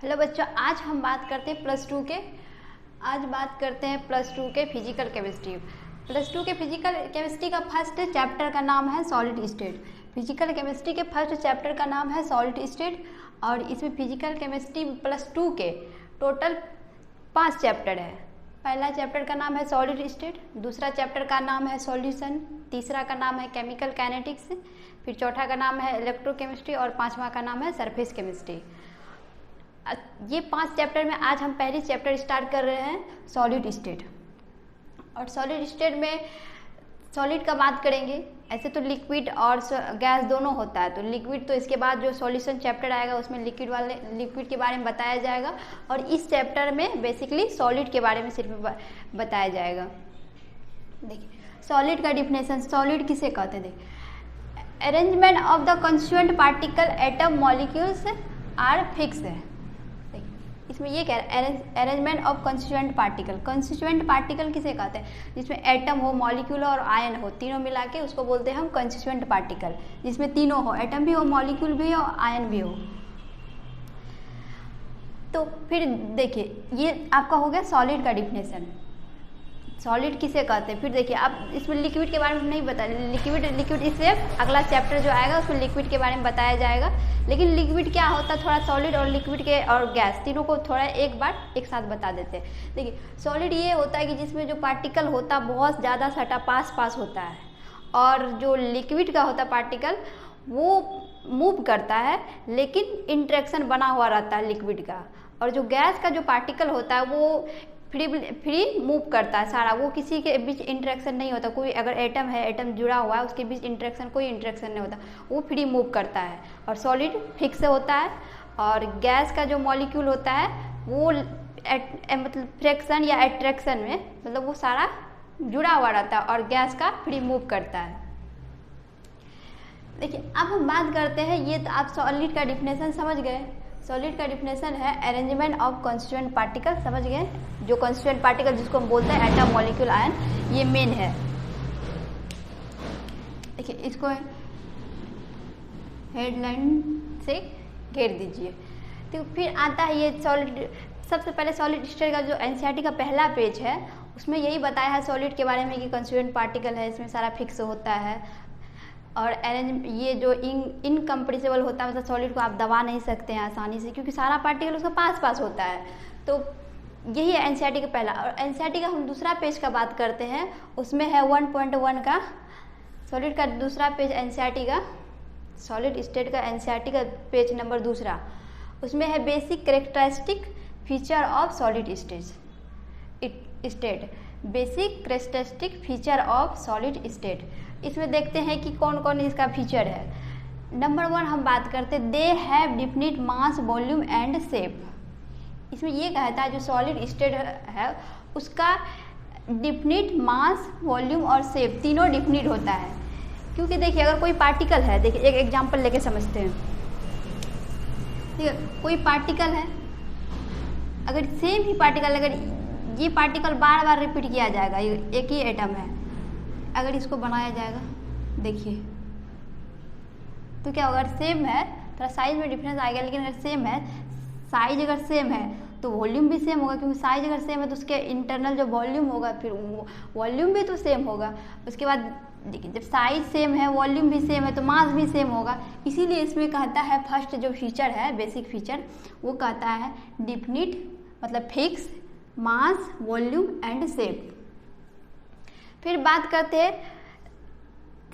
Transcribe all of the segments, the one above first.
Hello बच्चों, आज हम बात करते हैं प्लस टू के फिजिकल केमिस्ट्री। प्लस टू के फिजिकल केमिस्ट्री का फर्स्ट चैप्टर का नाम है सॉलिड स्टेट। फिजिकल केमिस्ट्री के फर्स्ट चैप्टर का नाम है सॉलिड स्टेट और इसमें फिजिकल केमिस्ट्री प्लस टू के टोटल 5 चैप्टर है। पहला चैप्टर का नाम है सॉलिड स्टेट, दूसरा चैप्टर का नाम है सॉल्यूशन, तीसरा का नाम है केमिकल काइनेटिक्स, फिर चौथा का नाम है इलेक्ट्रोकेमिस्ट्री और पांचवा का नाम है सरफेस केमिस्ट्री। ये 5 चैप्टर में आज हम पहली चैप्टर स्टार्ट कर रहे हैं सॉलिड स्टेट। और सॉलिड स्टेट में सॉलिड का बात करेंगे। ऐसे तो लिक्विड और गैस दोनों होता है, तो लिक्विड तो इसके बाद जो सॉल्यूशन चैप्टर आएगा उसमें लिक्विड के बारे में बताया जाएगा और इस चैप्टर में बेसिकली सॉलिड के बारे में सिर्फ बताया जाएगा। देखिए सॉलिड का डिफिनेशन, सॉलिड किसे कहते हैं? देखिए arrangement of the constituent particle atom molecules are fix है। इसमें ये कह रहा है arrangement of constituent particle. Constituent particle किसे कहते हैं? जिसमें एटम हो, मॉलिक्यूल और आयन हो, तीनों मिला के उसको बोलते हैं हम कंस्टिट्यूएंट पार्टिकल। जिसमें तीनों हो, एटम भी हो, मॉलिक्यूल भी हो, आयन भी हो। तो फिर देखिए ये आपका हो गया सॉलिड का डिफिनेशन, सॉलिड किसे कहते हैं। फिर देखिए आप इसमें लिक्विड के बारे में नहीं बता, लिक्विड इससे अगला चैप्टर जो आएगा उसमें लिक्विड के बारे में बताया जाएगा। लेकिन लिक्विड क्या होता है, थोड़ा सॉलिड और लिक्विड के और गैस तीनों को थोड़ा एक बार एक साथ बता देते हैं। देखिए सॉलिड ये होता है कि जिसमें जो पार्टिकल होता है बहुत ज़्यादा सटा पास होता है, और जो लिक्विड का होता है पार्टिकल वो मूव करता है लेकिन इंटरेक्शन बना हुआ रहता है लिक्विड का। और जो गैस का जो पार्टिकल होता है वो फ्री मूव करता है सारा, वो किसी के बीच इंटरेक्शन नहीं होता। कोई अगर एटम है, एटम जुड़ा हुआ है, उसके बीच कोई इंटरेक्शन नहीं होता, वो फ्री मूव करता है। और सॉलिड फिक्स होता है। और गैस का जो मॉलिक्यूल होता है वो मतलब फ्रिक्शन या अट्रैक्शन में, मतलब वो सारा जुड़ा हुआ रहता है और गैस का फ्री मूव करता है। देखिए अब हम बात करते हैं, ये तो आप सॉलिड का डिफिनेशन समझ गए। सॉलिड का डिफिनेशन है अरेंजमेंट ऑफ कंस्टिट्यूएंट पार्टिकल, समझ गए। जो कंस्टिट्यूएंट पार्टिकल जिसको हम बोलते हैं एटम, मॉलिक्यूल, आयन, ये मेन है। देखिए इसको हेडलाइन से घेर दीजिए। तो फिर आता है ये सॉलिड। सबसे पहले सॉलिड स्टेट का जो एनसीईआरटी का पहला पेज है उसमें यही बताया है सॉलिड के बारे में कि कंस्टिट्यूएंट पार्टिकल है, इसमें सारा फिक्स होता है। और ये जो इनकम्प्रेसिबल होता है, मतलब सॉलिड को आप दबा नहीं सकते हैं आसानी से क्योंकि सारा पार्टिकल उसका पास होता है। तो यही है एनसीईआरटी का पहला। और एनसीईआरटी का हम दूसरा पेज का बात करते हैं, उसमें है 1.1 का सॉलिड का दूसरा पेज एनसीईआरटी का, सॉलिड स्टेट का एनसीईआरटी का पेज नंबर दूसरा। उसमें है basic characteristic feature of solid state, basic characteristic feature of solid state. इसमें देखते हैं कि कौन कौन इसका फीचर है। नंबर 1 हम बात करते हैं, they have definite mass, volume and shape. इसमें ये कहता है जो सॉलिड स्टेट है उसका डिफिनिट मास, वॉल्यूम और शेप तीनों डिफिनिट होता है। क्योंकि देखिए अगर कोई पार्टिकल है, देखिए एक एग्जांपल लेके समझते हैं। ठीक है, कोई पार्टिकल है, अगर सेम ही पार्टिकल, अगर ये पार्टिकल बार बार रिपीट किया जाएगा, एक ही एटम है, अगर इसको बनाया जाएगा देखिए तो क्या होगा, अगर सेम है थोड़ा साइज में डिफरेंस आएगा, लेकिन अगर सेम है, साइज अगर सेम है तो वॉल्यूम भी सेम होगा। क्योंकि साइज अगर सेम है तो उसके इंटरनल जो वॉल्यूम होगा फिर वॉल्यूम भी तो सेम होगा। उसके बाद देखिए जब साइज सेम है, वॉल्यूम भी सेम है तो मास भी सेम होगा। इसीलिए इसमें कहता है फर्स्ट जो फीचर है, बेसिक फीचर, वो कहता है डिफिनिट मतलब fix mass, volume and shape. फिर बात करते हैं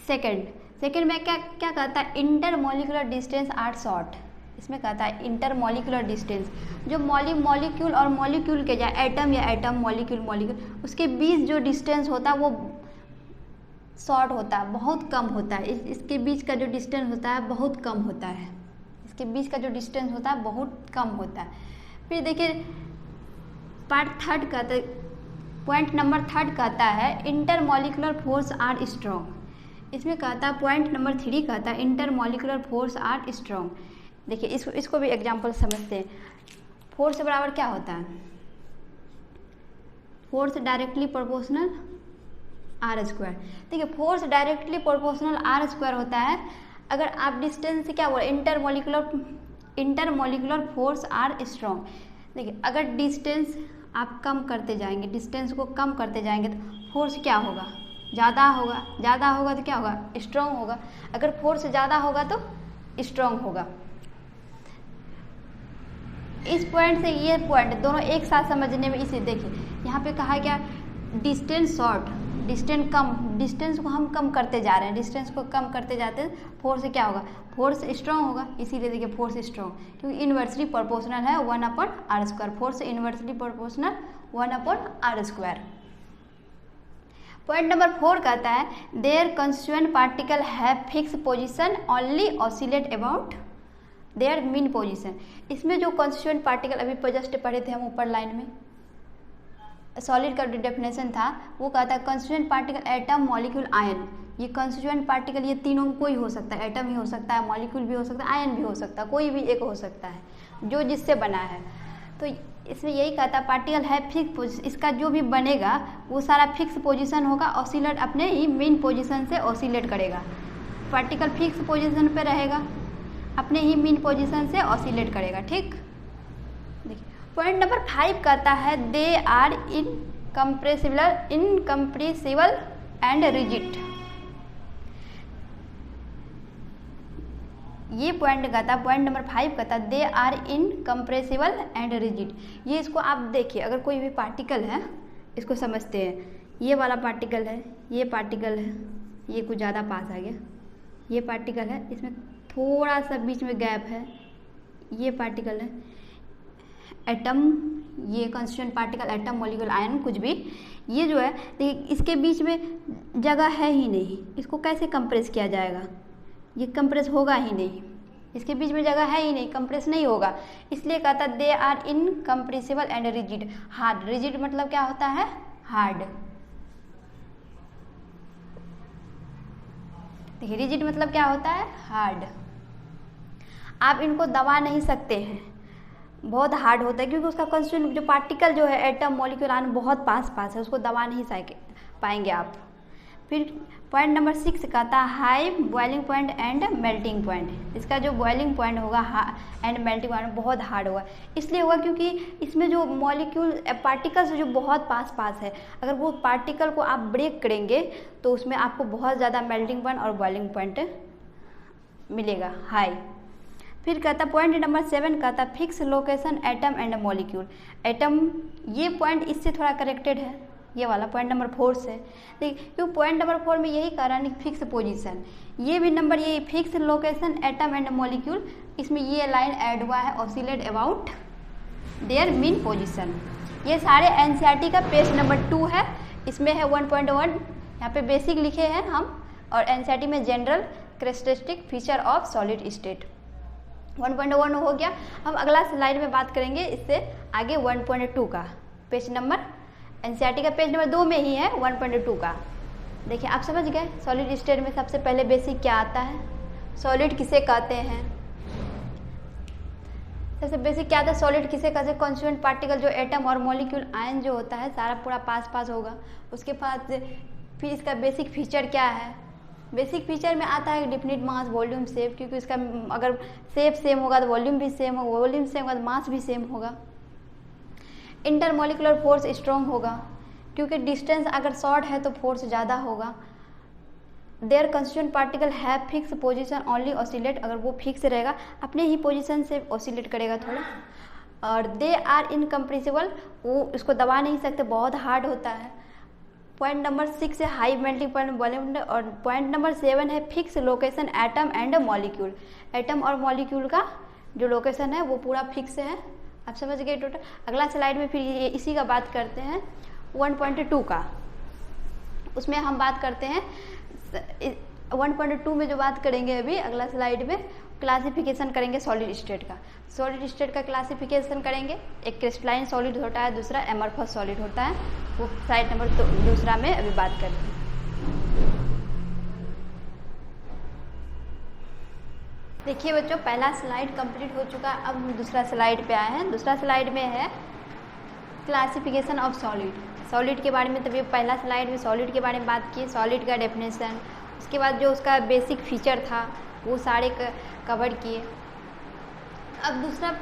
सेकंड में क्या कहता है, इंटरमॉलिक्यूलर डिस्टेंस आर शॉर्ट। इसमें कहता है इंटरमॉलिक्यूलर डिस्टेंस, जो मॉलिक्यूल और मॉलिक्यूल के, या एटम मॉलिक्यूल उसके बीच जो डिस्टेंस होता है वो शॉर्ट होता है, बहुत कम होता है। इसके बीच का जो डिस्टेंस होता है बहुत कम होता है, इसके बीच का जो डिस्टेंस होता है बहुत कम होता है। फिर देखिए पॉइंट नंबर 3 कहता है इंटरमॉलिक्यूलर फोर्स आर स्ट्रॉन्ग। इसमें कहता है पॉइंट नंबर 3 कहता है इंटरमॉलिक्यूलर फोर्स आर स्ट्रॉन्ग। देखिए इसको भी एग्जांपल समझते हैं। फोर्स बराबर क्या होता है, force directly proportional r square. देखिए force directly proportional r square होता है अगर आप डिस्टेंस से क्या बोले, intermolecular intermolecular force are strong. देखिए अगर डिस्टेंस आप कम करते जाएंगे, डिस्टेंस को कम करते जाएंगे तो फोर्स क्या होगा, ज़्यादा होगा, ज़्यादा होगा तो क्या होगा, स्ट्रॉन्ग होगा। अगर फोर्स ज़्यादा होगा तो स्ट्रॉन्ग होगा। इस पॉइंट से ये पॉइंट दोनों एक साथ समझने में, इसे देखिए यहाँ पे कहा क्या, डिस्टेंस शॉर्ट, डिस्टेंस को हम कम करते जा रहे हैं, डिस्टेंस को कम करते जाते हैं, फोर्स क्या होगा, फोर्स स्ट्रॉन्ग होगा। इसीलिए देखिए फोर्स स्ट्रॉन्ग, क्योंकि इन्वर्सली प्रोपोर्शनल है 1/r², force inversely proportional 1/r²। Point number 4 कहता है their constituent particle have fix position only oscillate about their mean position. इसमें जो कंस्टिट्यूएंट पार्टिकल अभी जस्ट पढ़े थे हम ऊपर लाइन में, सॉलिड का डेफिनेशन था, वो कहता है constituent particle atom, molecule, ion. ये कंस्टिट्यूएंट पार्टिकल ये तीनों में कोई हो सकता है, एटम भी हो सकता है, मॉलिक्यूल भी हो सकता है, आयन भी हो सकता है, कोई भी एक हो सकता है जो जिससे बना है। तो इसमें यही कहता है पार्टिकल है फिक्स पोजीशन, इसका जो भी बनेगा वो सारा फिक्स पोजीशन होगा, ऑसिलेट अपने ही मेन पोजीशन से ऑसिलेट करेगा। पार्टिकल फिक्स पोजीशन पे रहेगा, अपने ही मेन पोजीशन से ऑसिलेट करेगा। ठीक, देखिए पॉइंट नंबर 5 कहता है they are incompressible and rigid. ये पॉइंट कहता है, पॉइंट नंबर 5 कहता है they are incompressible and rigid. ये इसको आप देखिए, अगर कोई भी पार्टिकल है, इसको समझते हैं, ये वाला पार्टिकल है, ये पार्टिकल है, ये कुछ ज़्यादा पास आ गया, ये पार्टिकल है, इसमें थोड़ा सा बीच में गैप है, ये पार्टिकल है, एटम, ये constituent particle atom, molecule, ion, कुछ भी, ये जो है देखिए इसके बीच में जगह है ही नहीं, इसको कैसे कंप्रेस किया जाएगा, ये कंप्रेस होगा ही नहीं, इसके बीच में जगह है ही नहीं, कंप्रेस नहीं होगा। इसलिए कहता है they are incompressible and rigid. Hard, rigid मतलब क्या होता है, हार्ड। देखिए रिजिड मतलब क्या होता है, हार्ड। आप इनको दबा नहीं सकते हैं, बहुत हार्ड होता है, क्योंकि उसका कंस्टिट्यूएंट जो पार्टिकल जो है एटम, मॉलिक्यूल, आयन बहुत पास है, उसको दबा नहीं पाएंगे आप। फिर पॉइंट नंबर 6 कहता है high boiling point and melting point. इसका जो बॉइलिंग पॉइंट होगा एंड मेल्टिंग पॉइंट बहुत हार्ड होगा, इसलिए होगा क्योंकि इसमें जो मॉलिक्यूल पार्टिकल्स जो बहुत पास है, अगर वो पार्टिकल को आप ब्रेक करेंगे तो उसमें आपको बहुत ज़्यादा मेल्टिंग पॉइंट और बॉइलिंग पॉइंट मिलेगा, हाई। फिर कहता पॉइंट नंबर 7 कहता fix location atom and molecule. Atom, ये पॉइंट इससे थोड़ा करेक्टेड है, ये वाला पॉइंट नंबर 4 से। देखिए क्योंकि पॉइंट नंबर 4 में यही कह रहा है फिक्स पोजीशन, ये भी नंबर यही fix location atom and molecule, इसमें ये लाइन ऐड हुआ है oscillate about their mean position. ये सारे एनसीईआरटी का पेज नंबर 2 है, इसमें है 1.1, यहाँ पे बेसिक लिखे हैं हम, और एनसीईआरटी में general characteristic feature of solid state 1.1 हो गया। हम अगला स्लाइड में बात करेंगे इससे आगे 1.2 का, पेज नंबर एनसीईआरटी का पेज नंबर 2 में ही है 1.2 का। देखिए आप समझ गए सॉलिड स्टेट में सबसे पहले बेसिक क्या आता है, सॉलिड किसे कहते हैं, सबसे बेसिक क्या आता है, सॉलिड किसे कहते हैं, कंस्टिट्यूएंट पार्टिकल जो एटम और मॉलिक्यूल, आयन जो होता है सारा पूरा पास होगा। उसके बाद फिर इसका बेसिक फीचर क्या है, बेसिक फीचर में आता है डिफिनिट मास, वॉल्यूम, शेप, क्योंकि उसका अगर शेप सेम होगा तो वॉल्यूम भी सेम होगा, वॉल्यूम सेम होगा तो मास भी सेम होगा। इंटरमॉलिकुलर फोर्स स्ट्रॉन्ग होगा, क्योंकि डिस्टेंस अगर शॉर्ट है तो फोर्स ज़्यादा होगा। Their constituent particle have fix position only oscillate, अगर वो फिक्स रहेगा अपने ही पोजीशन से ऑसिलेट करेगा थोड़ा। और दे आर इनकम्प्रेसिबल, वो इसको दबा नहीं सकते, बहुत हार्ड होता है। पॉइंट नंबर 6 है हाई मेल्टिंग पॉइंट वॉल्यूम, और पॉइंट नंबर 7 है fix location atom and molecule. Atom और मॉलिक्यूल का जो लोकेशन है वो पूरा फिक्स है, आप समझ गए टोटल। अगला स्लाइड में फिर इसी का बात करते हैं 1.2 का, उसमें हम बात करते हैं 1.2 में जो बात करेंगे अभी अगला स्लाइड में, क्लासिफिकेशन करेंगे सॉलिड स्टेट का। सॉलिड स्टेट का क्लासिफिकेशन करेंगे, एक क्रिस्टलाइन सॉलिड होता है, दूसरा एमरफस सॉलिड होता है, वो स्लाइड नंबर 2 में अभी बात करते हैं। देखिए बच्चों पहला स्लाइड कंप्लीट हो चुका, अब हम दूसरा स्लाइड पे आए हैं। दूसरा स्लाइड में है क्लासिफिकेशन ऑफ सॉलिड। सॉलिड के बारे में तभी पहला स्लाइड में सॉलिड के बारे में बात की, सॉलिड का डेफिनेशन, उसके बाद जो उसका बेसिक फीचर था वो सारे कवर किए। अब दूसरा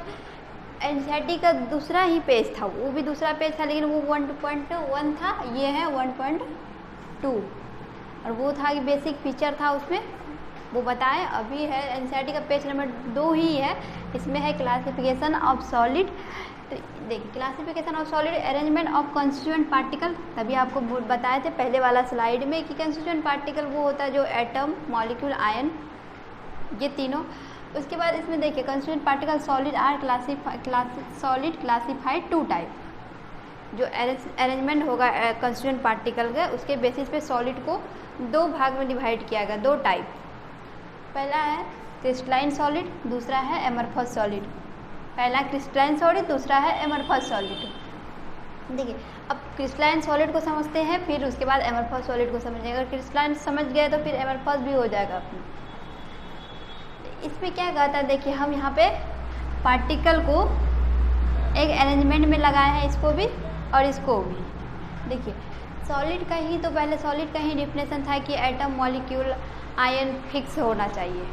एनसीईआरटी का दूसरा ही पेज था, वो भी दूसरा पेज था, लेकिन वो 1.1 था, ये है 1.2, और वो था कि बेसिक फीचर था उसमें वो बताएं। अभी है एनसीईआरटी का पेज नंबर 2 ही है, इसमें है क्लासिफिकेशन ऑफ सॉलिड। तो देखिए classification of solid, arrangement of constituent particle, तभी आपको बताए थे पहले वाला स्लाइड में कि कंस्टिट्यूएंट पार्टिकल वो होता है जो एटम, मॉलिक्यूल, आयन, ये तीनों। उसके बाद इसमें देखिए constituent particle solid are solid classified 2 type. जो अरेंजमेंट होगा कंस्टिट्यूएंट पार्टिकल का, उसके बेसिस पे सॉलिड को 2 भाग में डिवाइड किया गया, 2 टाइप। पहला है क्रिस्टलाइन सॉलिड, दूसरा है एमरफस सॉलिड। पहला क्रिस्टलाइन सॉलिड, दूसरा है एमरफस सॉलिड। देखिए अब क्रिस्टलाइन सॉलिड को समझते हैं, फिर उसके बाद एमरफस सॉलिड को समझेंगे। अगर क्रिस्टलाइन समझ गए तो फिर एमरफस भी हो जाएगा अपनी। इसमें क्या कहता है, देखिए हम यहाँ पे पार्टिकल को एक अरेंजमेंट में लगाए हैं, इसको भी और इसको भी। देखिए सॉलिड का ही तो पहले सॉलिड का ही डिफिनेशन था कि एटम, मॉलिक्यूल, आयन फिक्स होना चाहिए,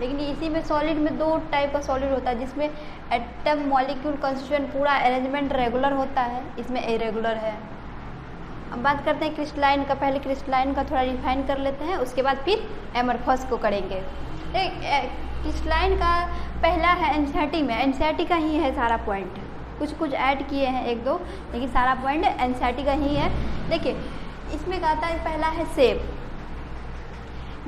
लेकिन इसी में सॉलिड में 2 टाइप का सॉलिड होता है, जिसमें एटम, मॉलिक्यूल, कंस्टिट्यूएंट पूरा अरेंजमेंट रेगुलर होता है, इसमें इरेगुलर है। अब बात करते हैं क्रिस्टलाइन का। पहले क्रिस्टलाइन का थोड़ा डिफाइन कर लेते हैं, उसके बाद फिर एमरफस को करेंगे। क्रिस्टलाइन का पहला है एनसीईआरटी में, एनसीईआरटी का ही है सारा पॉइंट, कुछ ऐड किए हैं 1-2, लेकिन सारा पॉइंट एनसीईआरटी का ही है। देखिए इसमें कहता है पहला है शेप,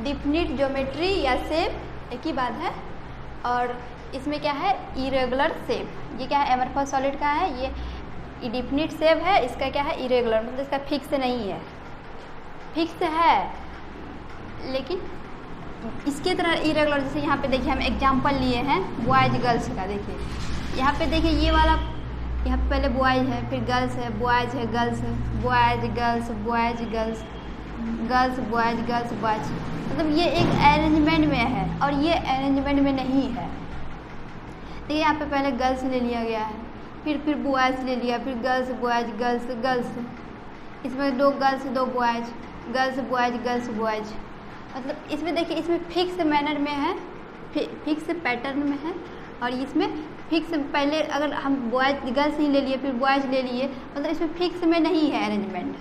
डिफिनिट ज्योमेट्री या शेप एक ही बात है, और इसमें क्या है इरेगुलर शेप। ये क्या है एमरफस सॉलिड का है, ये डिफिनिट शेप है, इसका क्या है इरेगुलर, मतलब इसका फिक्स नहीं है, फिक्स है लेकिन इसके तरह इरेगुलर। जैसे यहाँ पे देखिए हम एग्जांपल लिए हैं बॉयज गर्ल्स का। देखिए यहाँ पे देखिए ये वाला, यहाँ पे पहले बॉयज है, फिर गर्ल्स है, बॉयज है, गर्ल्स है, boys girls, boys girls, girls boys, girls boys, मतलब ये एक अरेंजमेंट में है और ये अरेंजमेंट में नहीं है। देखिए यहाँ पे पहले गर्ल्स ले लिया गया है, फिर बॉयज ले लिया, फिर गर्ल्स बॉयज, गर्ल्स गर्ल्स, इसमें 2 girls 2 boys, girls boys, girls boys, मतलब इसमें देखिए इसमें फिक्स मैनर में है, फिक्स पैटर्न में है, और इसमें फिक्स पहले अगर हम बॉयज गर्ल्स नहीं ले लिए फिर बॉयज ले लिए, मतलब इसमें फिक्स में नहीं है अरेंजमेंट।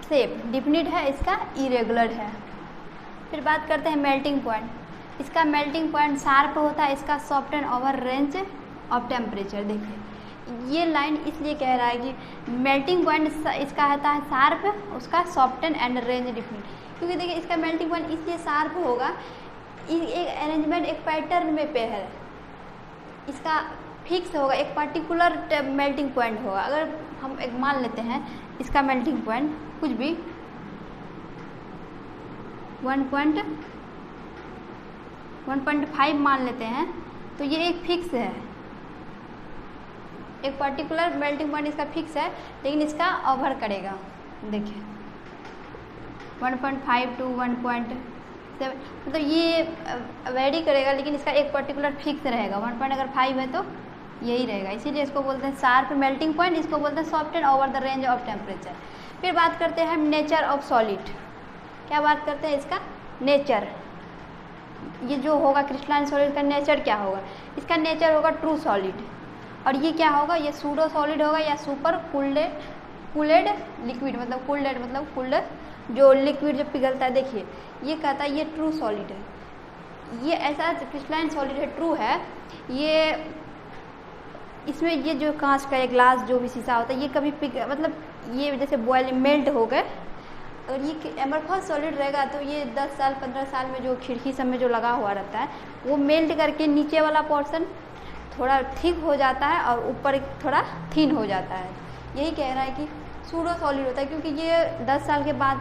शेप डिफिनिट है, इसका इरेगुलर है। फिर बात करते हैं मेल्टिंग पॉइंट। इसका मेल्टिंग पॉइंट शार्प होता है, इसका soft and over range of temperature. देखिए ये लाइन इसलिए कह रहा है कि मेल्टिंग पॉइंट इसका होता है शार्प, उसका सॉफ्टन एंड रेंज डिफिनिट, क्योंकि देखिए इसका मेल्टिंग पॉइंट इसलिए शार्प होगा, एक अरेंजमेंट एक पैटर्न में पे है, इसका फिक्स होगा, एक पर्टिकुलर मेल्टिंग पॉइंट होगा। अगर हम एक मान लेते हैं इसका मेल्टिंग पॉइंट कुछ भी 1.5 मान लेते हैं, तो ये एक फिक्स है, एक पर्टिकुलर मेल्टिंग पॉइंट इसका फिक्स है, लेकिन इसका ओवर करेगा। देखिए 1.5 to 1.7, मतलब ये वेरी करेगा, लेकिन इसका एक पर्टिकुलर फिक्स रहेगा। 1.5 है तो यही रहेगा, इसीलिए इसको बोलते हैं शार्प मेल्टिंग पॉइंट, इसको बोलते हैं soft and over the range of temperature. फिर बात करते हैं नेचर ऑफ सॉलिड। क्या बात करते हैं इसका नेचर, ये जो होगा क्रिस्टलाइन सॉलिड का नेचर क्या होगा, इसका नेचर होगा ट्रू सॉलिड, और ये क्या होगा, ये सूडो सॉलिड होगा या सुपर कूल्ड लिक्विड, मतलब कूल्ड जो लिक्विड जो पिघलता है। देखिए ये कहता है ये ट्रू सॉलिड है, ये ऐसा क्रिस्टलाइन सॉलिड है, ट्रू है। ये इसमें ये जो कांच का ग्लास जो भी शीशा होता है ये कभी मतलब ये जैसे बॉयल मेल्ट हो गए, और ये एमरफस सॉलिड रहेगा तो ये 10 साल 15 साल में जो खिड़की सब में जो लगा हुआ रहता है वो मेल्ट करके नीचे वाला पोर्शन थोड़ा थिक हो जाता है और ऊपर थोड़ा थिन हो जाता है। यही कह रहा है कि सूडो सॉलिड होता है, क्योंकि ये 10 साल के बाद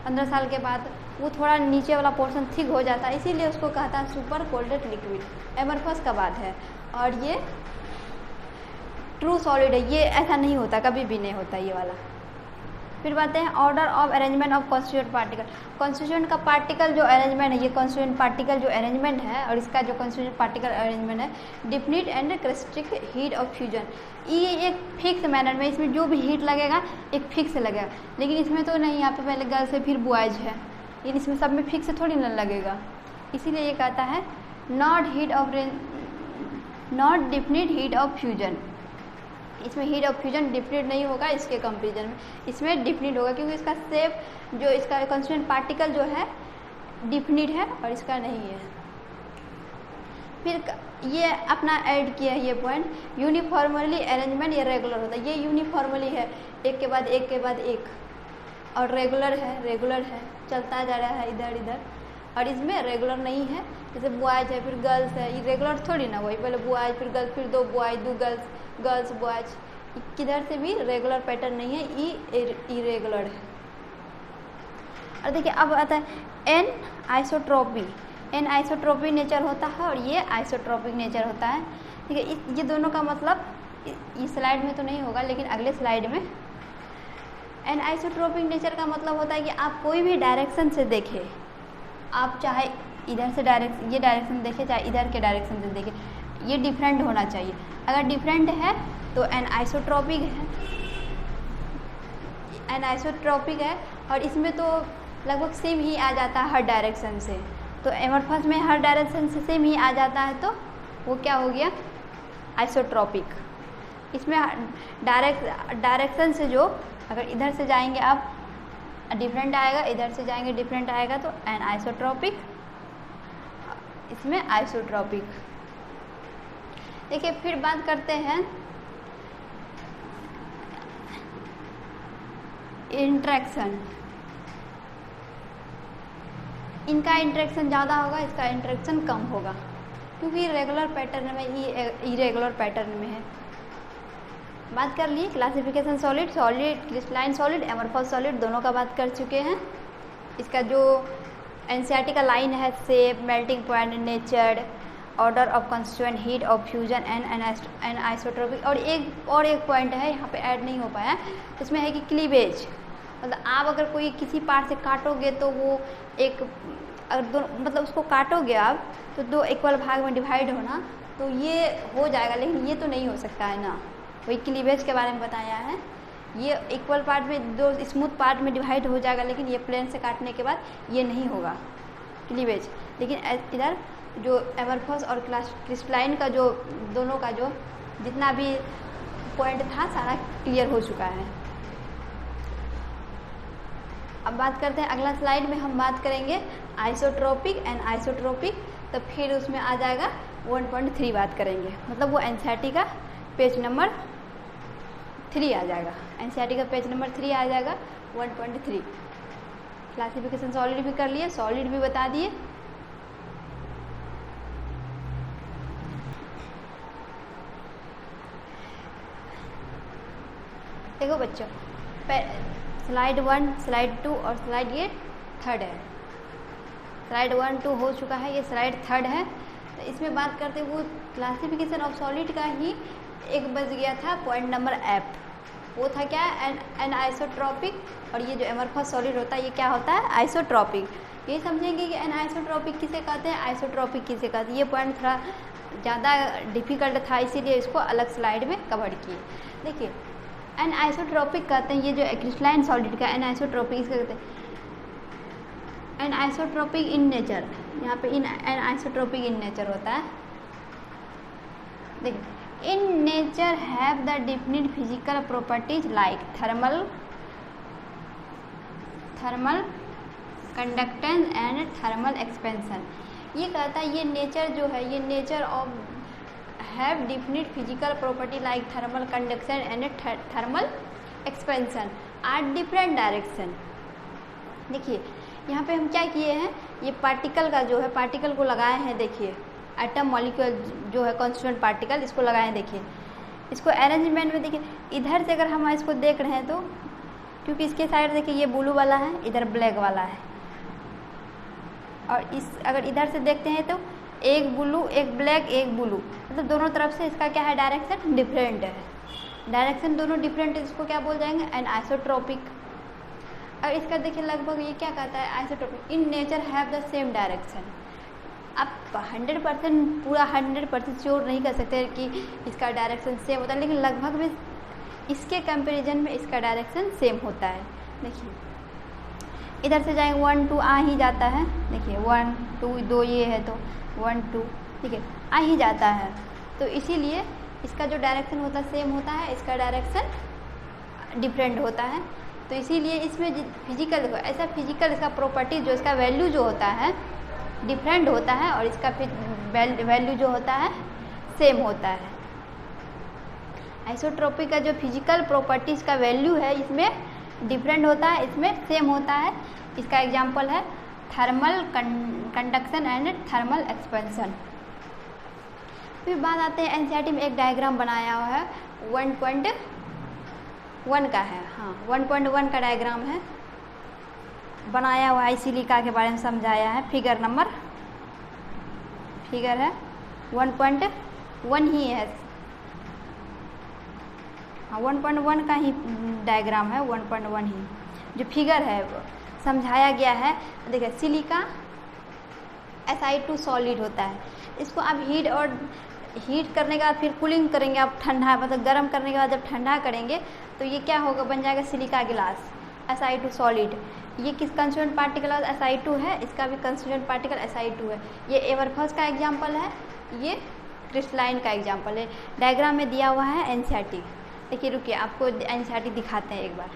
15 साल के बाद वो थोड़ा नीचे वाला पोर्शन थिक हो जाता है, इसीलिए उसको कहता है सुपर कोल्डेड लिक्विड। एमरफस का बात है, और ये ट्रू सॉलिड है, ये ऐसा नहीं होता, कभी भी नहीं होता ये वाला। फिर बातें हैं order of arrangement of constituent particle. Constituent का पार्टिकल जो अरेंजमेंट है, ये कॉन्स्टिट्यूएंट पार्टिकल जो अरेंजमेंट है और इसका जो कॉन्स्टिट्यूएंट पार्टिकल अरेंजमेंट है, definite and क्रिस्टिक heat of fusion. ये एक फिक्स मैनर में, इसमें जो भी हीट लगेगा एक फिक्स लगेगा, लेकिन इसमें तो नहीं, यहाँ पे पहले गर्ल्स है फिर बॉयज है, लेकिन इसमें सब में फिक्स थोड़ी ना लगेगा, इसीलिए ये कहता है not definite heat of fusion. इसमें हीट ऑफ फ्यूजन डिफिनिट नहीं होगा इसके कंपेरिजन में, इसमें डिफिनिट होगा क्योंकि इसका शेप जो इसका कॉन्स्टिट्यूएंट पार्टिकल जो है डिफिनिट है और इसका नहीं है। फिर ये अपना ऐड किया है ये पॉइंट, यूनिफॉर्मली अरेंजमेंट ये रेगुलर होता है। ये यूनिफॉर्मली है, एक के बाद एक के बाद एक, और रेगुलर है चलता जा रहा है इधर इधर, और इसमें रेगुलर नहीं है। जैसे बॉयज है फिर गर्ल्स है, ये रेगुलर थोड़ी ना, वही पहले बॉयज फिर गर्ल्स फिर दो बॉयज दो गर्ल्स बॉयज, किधर से भी रेगुलर पैटर्न नहीं है, इरेगुलर है। और देखिए अब आता है एन आइसोट्रोपी नेचर होता है और ये आइसोट्रोपिक नेचर होता है। ठीक है, ये दोनों का मतलब इस स्लाइड में तो नहीं होगा लेकिन अगले स्लाइड में। एन आइसोट्रोपिक नेचर का मतलब होता है कि आप कोई भी डायरेक्शन से देखें, आप चाहे इधर से ये डायरेक्शन देखें चाहे इधर के डायरेक्शन से देखें, ये डिफरेंट होना चाहिए। अगर डिफरेंट है तो एन आइसोट्रोपिक है और इसमें तो लगभग सेम ही आ जाता है हर डायरेक्शन से। तो एमरफस में हर डायरेक्शन से सेम ही आ जाता है तो वो क्या हो गया, आइसोट्रोपिक। इसमें डायरेक्शन से जो अगर इधर से जाएंगे आप डिफरेंट आएगा, इधर से जाएंगे डिफरेंट आएगा, तो एन आइसोट्रोपिक, इसमें आइसोट्रोपिक। देखिए फिर बात करते हैं इंटरेक्शन। इनका इंटरेक्शन ज़्यादा होगा, इसका इंटरेक्शन कम होगा क्योंकि रेगुलर पैटर्न में इरेगुलर पैटर्न में है। बात कर लिए classification solid, crystalline solid, amorphous solid दोनों का बात कर चुके हैं। इसका जो एनसीईआरटी का लाइन है, shape, melting point, nature, order of constituent, heat of fusion and isotropic. और एक पॉइंट है यहाँ पे ऐड नहीं हो पाया, उसमें है कि क्लीवेज। मतलब आप अगर कोई किसी पार्ट से काटोगे तो वो एक अगर दोनों मतलब उसको काटोगे आप तो दो इक्वल भाग में डिवाइड होना, तो ये हो जाएगा, लेकिन ये तो नहीं हो सकता है ना। वही क्लीवेज के बारे में बताया है, ये इक्वल पार्ट में दो स्मूथ पार्ट में डिवाइड हो जाएगा, लेकिन ये प्लेन से काटने के बाद ये नहीं होगा क्लीवेज। लेकिन इधर जो एमरफस और क्रिस्टलाइन का जो दोनों का जो जितना भी पॉइंट था सारा क्लियर हो चुका है। अब बात करते हैं अगला स्लाइड में हम बात करेंगे आइसोट्रोपिक एंड आइसोट्रोपिक, तो फिर उसमें आ जाएगा 1.3 बात करेंगे, मतलब वो एनसीईआरटी का पेज नंबर 3 आ जाएगा। एनसीईआरटी का पेज नंबर 3 आ जाएगा 1.3। क्लासिफिकेशन सॉलिड भी कर लिए, सॉलिड भी बता दिए। देखो बच्चों, स्लाइड 1, स्लाइड 2 और स्लाइड ये 3rd है। स्लाइड 1, 2 हो चुका है, ये स्लाइड 3rd है। तो इसमें बात करते हुए क्लासिफिकेशन ऑफ सॉलिड का ही एक बच गया था पॉइंट नंबर F। वो था क्या, एन आइसोट्रोपिक। और ये जो एमरफस सॉलिड होता है ये क्या होता है, आइसोट्रोपिक। ये समझेंगे कि एन आइसोट्रोपिक किसे कहते हैं, आइसोट्रोपिक किसे कहते हैं। ये पॉइंट थोड़ा ज़्यादा डिफिकल्ट था, इसीलिए इसको अलग स्लाइड में कवर किए। देखिए एन आइसोट्रोपिक कहते हैं, ये जो क्रिस्टलाइन सॉलिड का एन आइसोट्रोपिक इसका कहते हैं एन आइसोट्रोपिक इन नेचर। यहाँ पे एन आइसोट्रोपिक इन नेचर होता है। देखिए in nature have the definite physical properties like thermal conductance and thermal expansion. ये कहता है ये नेचर जो है, ये nature of have definite physical property like thermal conduction and thermal expansion are different direction. देखिए यहाँ पे हम क्या किए हैं, ये पार्टिकल का जो है पार्टिकल को लगाए हैं। देखिए एटम मॉलिक्यूल जो है कॉन्स्टिट्यूएंट पार्टिकल, इसको लगाए हैं। देखिए इसको अरेंजमेंट में देखिए इधर से अगर हम इसको देख रहे हैं तो क्योंकि इसके साइड देखिए ये ब्लू वाला है, इधर ब्लैक वाला है, और इस अगर इधर से देखते हैं तो एक ब्लू एक ब्लैक एक ब्लू, मतलब दोनों तरफ से इसका क्या है, डायरेक्शन डिफरेंट है। डायरेक्शन दोनों डिफरेंट है, इसको क्या बोल जाएंगे, एन आइसोट्रोपिक। और इसका देखिए लगभग ये क्या कहता है, isotropic in nature have the same direction. आप 100% पूरा 100% श्योर नहीं कर सकते कि इसका डायरेक्शन सेम होता है, लेकिन लगभग में इसके कंपैरिजन में इसका डायरेक्शन सेम होता है। देखिए इधर से जाएंगे 1 2 आ ही जाता है। देखिए 1 2 2 ये है तो 1 2 ठीक है, आ ही जाता है। तो इसीलिए इसका जो डायरेक्शन होता है सेम होता है, इसका डायरेक्शन डिफरेंट होता है। तो इसीलिए इसमें फिजिकल देखो ऐसा फिजिकल इसका प्रॉपर्टी जो इसका वैल्यू जो होता है डिफरेंट होता है और इसका वैल्यू जो होता है सेम होता है। आइसोट्रोपिक का जो फिजिकल प्रॉपर्टीज़ का वैल्यू है इसमें डिफरेंट होता है, इसमें सेम होता है। इसका एग्जांपल है thermal conduction and thermal expansion. फिर बात आते हैं एनसीईआरटी में एक डायग्राम बनाया हुआ है 1.1 का है, हाँ 1.1 का डायग्राम है बनाया हुआ है, सिलिका के बारे में समझाया है। फिगर है 1.1 ही है, हाँ 1.1 का ही डायग्राम है, 1.1 ही जो फिगर है समझाया गया है। देखिए सिलिका Si2 सॉलिड होता है, इसको आप हीट करने के बाद फिर कूलिंग करेंगे, आप ठंडा मतलब गर्म करने के बाद जब ठंडा करेंगे तो ये क्या होगा, बन जाएगा सिलिका गिलास Si2 सॉलिड। ये किस कंस्टिट्यूएंट पार्टिकल Si2 है, इसका भी कंस्टिट्यूएंट पार्टिकल Si2 है। ये एमरफस का एग्जाम्पल है, ये क्रिस्टलाइन का एग्जाम्पल है। डायग्राम में दिया हुआ है एनसीईआरटी। देखिए रुकिए आपको एनसीईआरटी दिखाते हैं एक बार।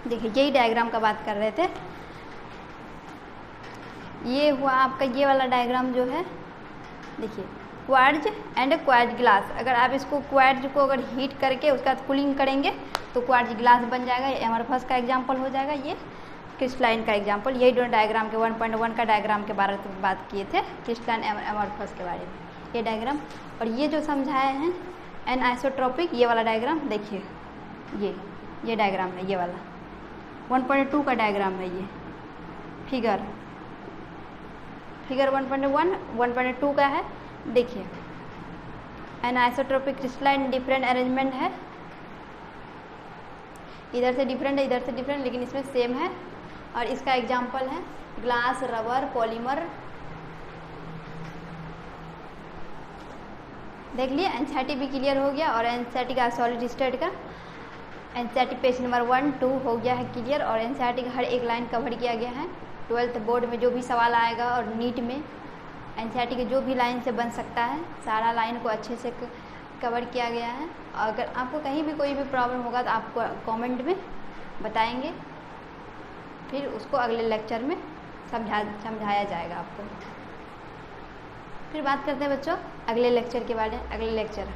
देखिए यही डायग्राम का बात कर रहे थे। ये हुआ आपका ये वाला डायग्राम जो है, देखिए क्वार्ट्ज एंड क्वार्ट्ज ग्लास। अगर आप इसको क्वार्ट्ज को अगर हीट करके उसका कूलिंग करेंगे तो क्वार्ट्ज ग्लास बन जाएगा। ये एमरफस का एग्जाम्पल हो जाएगा, ये क्रिस्टलाइन का एग्जाम्पल। यही दोनों डायग्राम के 1.1 का डायग्राम के बारे में बात किए थे, क्रिस्टलाइन एमरफस के बारे में ये डायग्राम। और ये जो समझाए हैं एनआइसोट्रोपिक, ये वाला डायग्राम देखिए, ये डायग्राम है, ये वाला 1.2 का डायग्राम है। ये फिगर 1.1 1.2 का है। देखिए एनआइसोट्रोपिक क्रिस्टलाइन डिफरेंट अरेंजमेंट है, इधर से डिफरेंट है, इधर से डिफरेंट, लेकिन इसमें सेम है। और इसका एग्जांपल है ग्लास, रबर, पॉलीमर। देख लिए एनसीईआरटी भी क्लियर हो गया और एनसीईआरटी का सॉलिड स्टेट का एनसीईआरटी पेज नंबर 1, 2 हो गया है क्लियर। और एनसीईआरटी का हर एक लाइन कवर किया गया है। 12th बोर्ड में जो भी सवाल आएगा और नीट में एनसीईआरटी के जो भी लाइन से बन सकता है सारा लाइन को अच्छे से कवर किया गया है। अगर आपको कहीं भी कोई भी प्रॉब्लम होगा तो आपको कमेंट में बताएंगे, फिर उसको अगले लेक्चर में समझाया जाएगा आपको। फिर बात करते हैं बच्चों अगले लेक्चर के बारे में। अगले लेक्चर